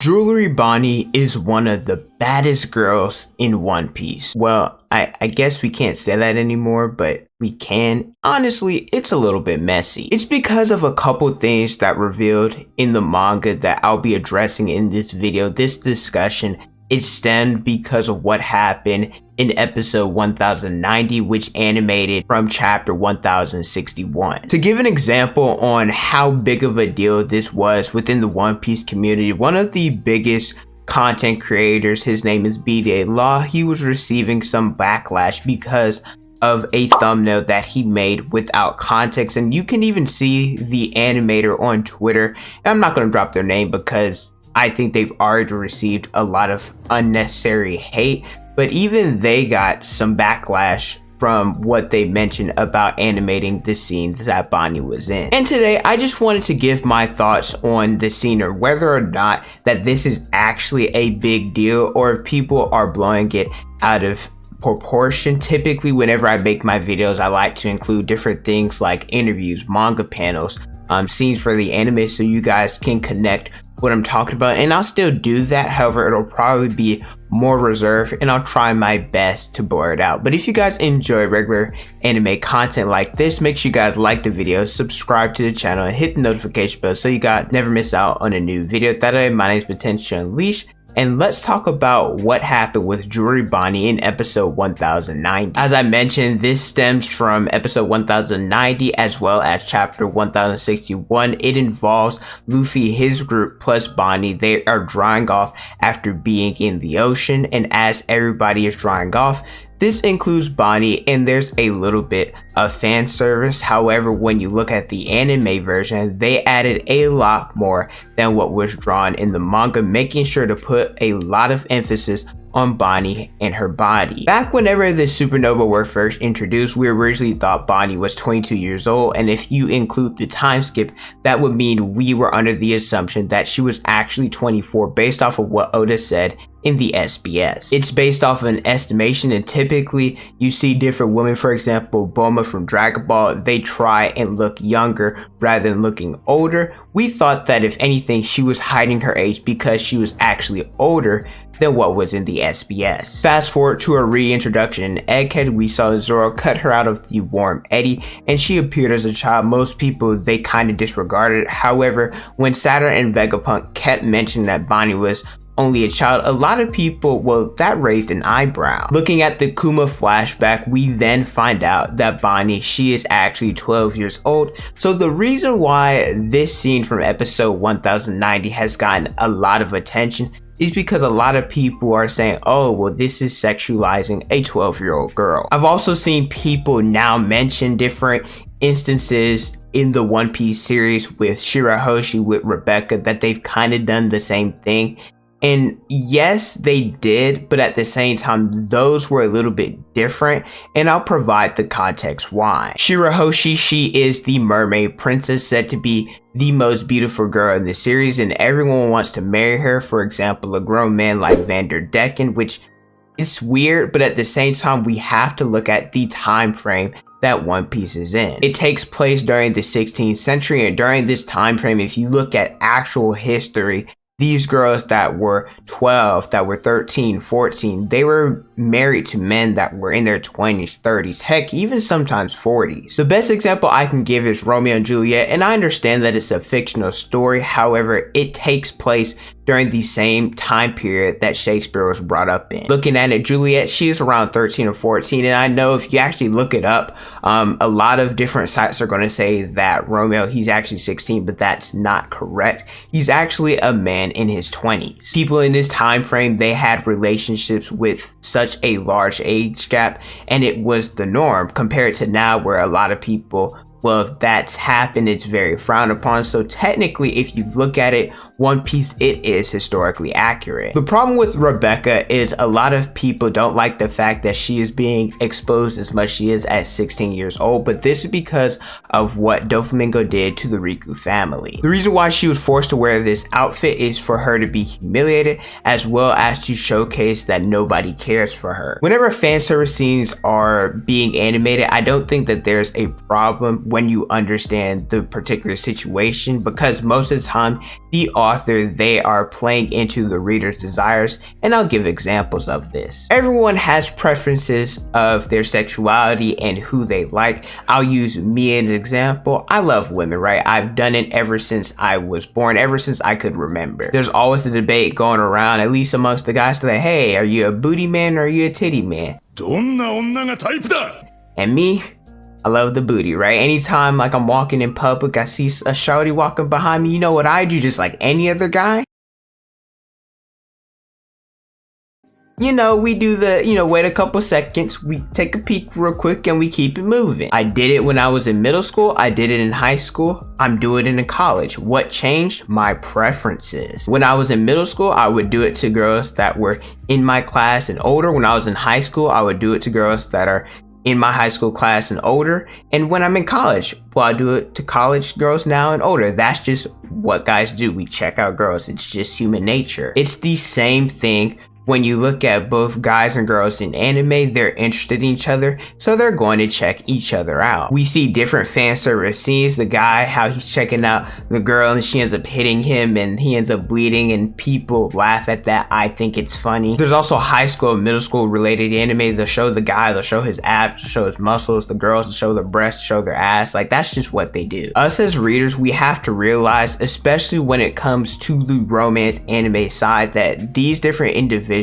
Jewelry Bonney is one of the baddest girls in One Piece. Well, I guess we can't say that anymore, but we can. Honestly, it's a little bit messy. It's because of a couple things that revealed in the manga that I'll be addressing in this video. This discussion, it stemmed because of what happened in episode 1090, which animated from chapter 1061. To give an example on how big of a deal this was within the One Piece community, one of the biggest content creators, his name is B-Day Law, he was receiving some backlash because of a thumbnail that he made without context, and you can even see the animator on Twitter. And I'm not going to drop their name because I think they've already received a lot of unnecessary hate, but even they got some backlash from what they mentioned about animating the scenes that Bonney was in. And today I just wanted to give my thoughts on the scene, or whether or not that this is actually a big deal, or if people are blowing it out of proportion. Typically whenever I make my videos, I like to include different things like interviews, manga panels, scenes for the anime, so you guys can connect what I'm talking about, and I'll still do that. However, it'll probably be more reserved, and I'll try my best to blur it out. But if you guys enjoy regular anime content like this, make sure you guys like the video, subscribe to the channel, and hit the notification bell so you guys never miss out on a new video. That way, my name is Potential Unleashed, and let's talk about what happened with Jewelry Bonney in episode 1090. As I mentioned, this stems from episode 1090 as well as chapter 1061. It involves Luffy, his group, plus Bonney. They are drying off after being in the ocean, and as everybody is drying off, this includes Bonney, and there's a little bit of fan service. However, when you look at the anime version, they added a lot more than what was drawn in the manga, making sure to put a lot of emphasis on Bonney and her body. Back whenever the supernova were first introduced, we originally thought Bonney was 22 years old, and if you include the time skip, that would mean we were under the assumption that she was actually 24 based off of what Oda said in the SBS. It's based off of an estimation, and typically you see different women, for example Bulma from Dragon Ball, they try and look younger rather than looking older. We thought that if anything, she was hiding her age because she was actually older than what was in the SBS. Fast forward to her reintroduction in Egghead, we saw Zoro cut her out of the warm eddy, and she appeared as a child. Most people, they kind of disregarded it. However, when Saturn and Vegapunk kept mentioning that Bonney was only a child, a lot of people, well, that raised an eyebrow. Looking at the Kuma flashback, we then find out that Bonney, she is actually 12 years old. So the reason why this scene from episode 1090 has gotten a lot of attention is because a lot of people are saying, oh, well, this is sexualizing a 12-year-old girl. I've also seen people now mention different instances in the One Piece series with Shirahoshi, with Rebecca, that they've kind of done the same thing. And yes, they did, but at the same time, those were a little bit different, and I'll provide the context why. Shirahoshi, she is the mermaid princess, said to be the most beautiful girl in the series, and everyone wants to marry her. For example, a grown man like Vanderdecken, which is weird, but at the same time, we have to look at the time frame that One Piece is in. It takes place during the 16th century, and during this time frame, if you look at actual history, these girls that were 12, that were 13, 14, they were married to men that were in their 20s, 30s, heck, even sometimes 40s. The best example I can give is Romeo and Juliet, and I understand that it's a fictional story. However, it takes place during the same time period that Shakespeare was brought up in. Looking at it, Juliet, she is around 13 or 14, and I know if you actually look it up, a lot of different sites are going to say that Romeo, he's actually 16, but that's not correct. He's actually a man in his 20s. People in this time frame, they had relationships with such a large age gap, and it was the norm compared to now where a lot of people, well, if that's happened, it's very frowned upon. So technically, if you look at it, One Piece, it is historically accurate. The problem with Rebecca is a lot of people don't like the fact that she is being exposed as much as she is at 16 years old, but this is because of what Doflamingo did to the Riku family. The reason why she was forced to wear this outfit is for her to be humiliated, as well as to showcase that nobody cares for her. Whenever fan service scenes are being animated, I don't think that there's a problem when you understand the particular situation, because most of the time the author, they are playing into the reader's desires, and I'll give examples of this. Everyone has preferences of their sexuality and who they like. I'll use me as an example. I love women, right? I've done it ever since I was born, ever since I could remember. There's always a debate going around, at least amongst the guys, like, hey, are you a booty man or are you a titty man? And me, I love the booty, right? Anytime like I'm walking in public, I see a shawty walking behind me, you know what I do just like any other guy? You know, we do the, wait a couple seconds, we take a peek real quick and we keep it moving. I did it when I was in middle school, I did it in high school, I'm doing it in college. What changed? My preferences. When I was in middle school, I would do it to girls that were in my class and older. When I was in high school, I would do it to girls that are in my high school class and older. And when I'm in college, well, I do it to college girls now and older. That's just what guys do. We check out girls. It's just human nature. It's the same thing when you look at both guys and girls in anime. They're interested in each other, so they're going to check each other out. We see different fan service scenes. The guy, how he's checking out the girl and she ends up hitting him and he ends up bleeding and people laugh at that. I think it's funny. There's also high school and middle school related anime. They'll show the guy, they'll show his abs, they'll show his muscles. The girls will show their breasts, show their ass. Like, that's just what they do. Us as readers, we have to realize, especially when it comes to the romance anime side, that these different individuals,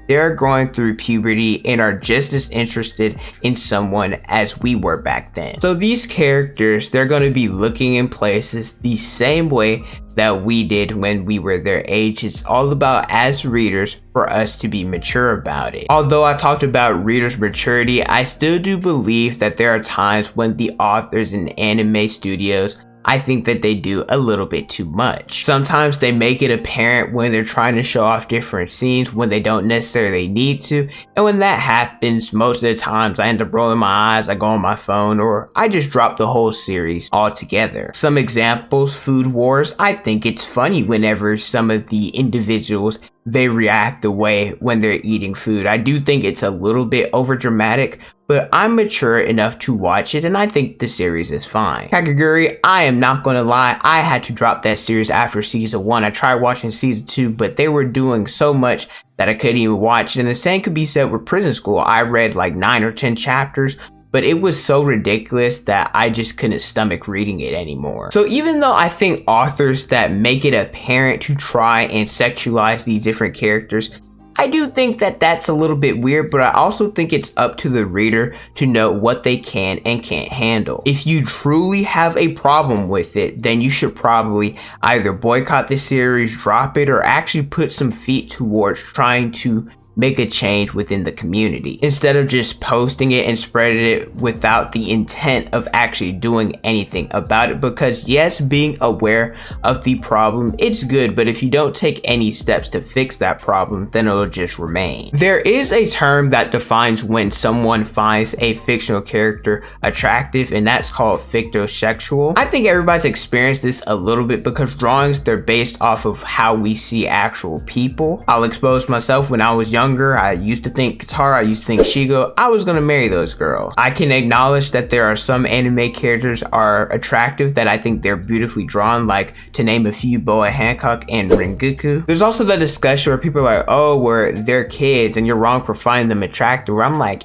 they're going through puberty and are just as interested in someone as we were back then. So these characters, they're going to be looking in places the same way that we did when we were their age. It's all about, as readers, for us to be mature about it. Although I talked about readers' maturity, I still do believe that there are times when the authors and anime studios, I think that they do a little bit too much. Sometimes they make it apparent when they're trying to show off different scenes when they don't necessarily need to. And when that happens, most of the times I end up rolling my eyes, I go on my phone, or I just drop the whole series altogether. Some examples, Food Wars. I think it's funny whenever some of the individuals, they react the way when they're eating food. I do think it's a little bit over dramatic, but I'm mature enough to watch it and I think the series is fine. Kakaguri, I am not gonna lie, I had to drop that series after season 1. I tried watching season 2, but they were doing so much that I couldn't even watch it. And the same could be said with Prison School. I read like 9 or 10 chapters, but it was so ridiculous that I just couldn't stomach reading it anymore. So even though I think authors that make it apparent to try and sexualize these different characters, I do think that that's a little bit weird, but I also think it's up to the reader to know what they can and can't handle. If you truly have a problem with it, then you should probably either boycott the series, drop it, or actually put some feet towards trying to make a change within the community, instead of just posting it and spreading it without the intent of actually doing anything about it. Because yes, being aware of the problem, it's good, but if you don't take any steps to fix that problem, then it'll just remain. There is a term that defines when someone finds a fictional character attractive, and that's called fictosexual. I think everybody's experienced this a little bit because drawings, they're based off of how we see actual people. I'll expose myself. When I was younger, I used to think Katara, I used to think Shigo, I was gonna marry those girls. I can acknowledge that there are some anime characters are attractive that I think they're beautifully drawn, like to name a few, Boa Hancock and Rengoku. There's also the discussion where people are like, oh, where they're kids and you're wrong for finding them attractive, where I'm like,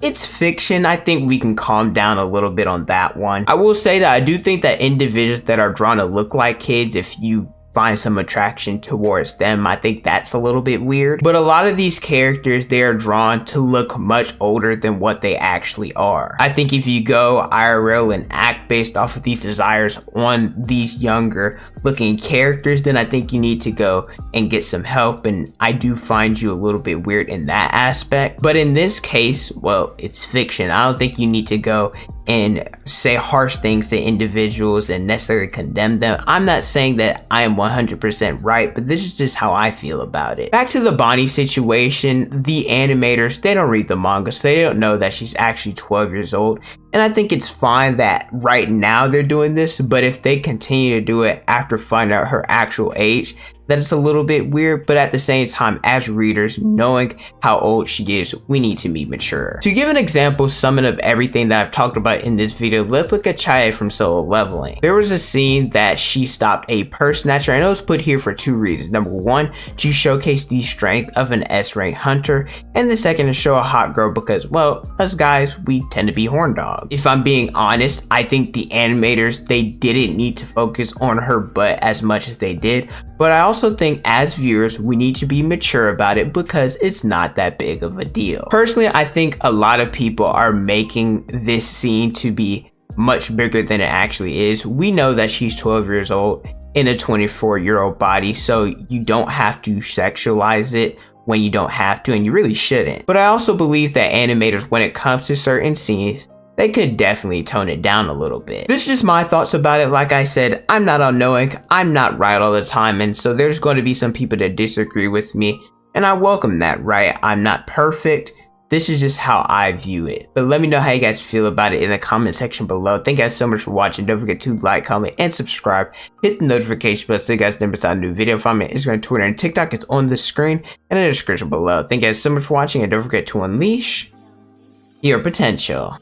it's fiction. I think we can calm down a little bit on that one. I will say that I do think that individuals that are drawn to look like kids, if you find some attraction towards them, I think that's a little bit weird. But a lot of these characters, they are drawn to look much older than what they actually are. I think if you go IRL and act based off of these desires on these younger looking characters, then I think you need to go and get some help, and I do find you a little bit weird in that aspect. But in this case, well, it's fiction. I don't think you need to go and say harsh things to individuals and necessarily condemn them. I'm not saying that I am 100% right, but this is just how I feel about it. Back to the Bonney situation, the animators, they don't read the manga, so they don't know that she's actually 12 years old. And I think it's fine that right now they're doing this, but if they continue to do it after finding out her actual age, that is a little bit weird. But at the same time, as readers, knowing how old she is, we need to be mature. To give an example, summing up everything that I've talked about in this video, let's look at Chaya from Solo Leveling. There was a scene that she stopped a purse snatcher, and it was put here for two reasons. Number one, to showcase the strength of an S-rank hunter, and the second, to show a hot girl because, well, us guys, we tend to be horn dogs. If I'm being honest, I think the animators, they didn't need to focus on her butt as much as they did, but I also think as viewers, we need to be mature about it because it's not that big of a deal. Personally, I think a lot of people are making this scene to be much bigger than it actually is. We know that she's 12 years old in a 24-year-old body, so you don't have to sexualize it when you don't have to, and you really shouldn't. But I also believe that animators, when it comes to certain scenes, they could definitely tone it down a little bit. This is just my thoughts about it. Like I said, I'm not all-knowing, I'm not right all the time, and so there's going to be some people that disagree with me, and I welcome that, right? I'm not perfect. This is just how I view it. But let me know how you guys feel about it in the comment section below. Thank you guys so much for watching. Don't forget to like, comment, and subscribe. Hit the notification bell so you guys never miss out a new video from me. Instagram, Twitter, and TikTok. It's on the screen and in the description below. Thank you guys so much for watching, and don't forget to unleash your potential.